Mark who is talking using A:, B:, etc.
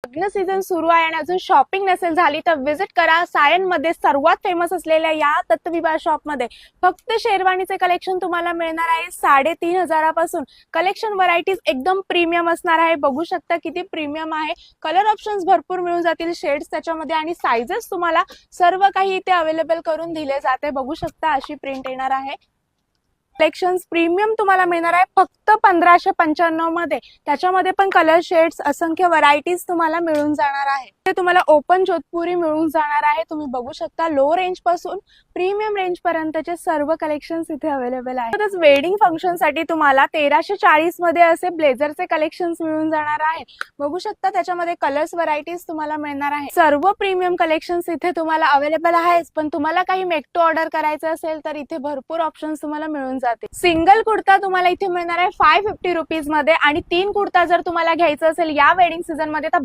A: लग्न सीझन सुरू आहे आणि अजून शॉपिंग नसेल झाली तर विजिट करा सायनमध्ये सर्वात फेमस असलेल्या या दत्तविवाह शॉपमध्ये. फक्त शेरवानीचे कलेक्शन तुम्हाला मिळणार आहे 3,500 कलेक्शन व्हरायटीज एकदम प्रीमियम असणार आहे. बघू शकता किती प्रीमियम आहे. कलर ऑप्शन्स भरपूर मिळून जातील, शेड्स त्याच्यामध्ये आणि साइजेस तुम्हाला सर्व काही इथे अवेलेबल करून दिले जाते. बघू शकता अशी प्रिंट येणार आहे. कलेक्शन्स प्रीमियम तुम्हाला मिळणार आहे फक्त 1595 मध्ये. त्याच्यामध्ये पण कलर शेड्स असंख्य व्हरायटीज तुम्हाला मिळून जाणार आहे. ते तुम्हाला ओपन जोधपुरी मिळून जाणार आहे. तुम्ही बघू शकता लो रेंज पासून प्रीमियम रेंज पर्यंतचे सर्व कलेक्शन्स इथे अवेलेबल आहेत. तसंच वेडिंग फंक्शन साठी तुम्हाला 1340 मध्ये असे ब्लेझरचे कलेक्शन्स मिळून जाणार आहे. बघू शकता त्याच्यामध्ये कलर्स व्हरायटीज तुम्हाला मिळणार आहे. सर्व प्रीमियम कलेक्शन्स इथे तुम्हाला अवेलेबल आहेत. पण तुम्हाला काही मेक टू ऑर्डर करायचं असेल तर इथे भरपूर ऑप्शन्स तुम्हाला मिळून जाते. सिंगल कुर्ता तुम्हाला इथे मिळणार आहे 550 रुपीज मध्ये आणि 3 कुर्ता जर तुम्हाला घ्यायचा असेल या वेडिंग सीझन मध्ये तर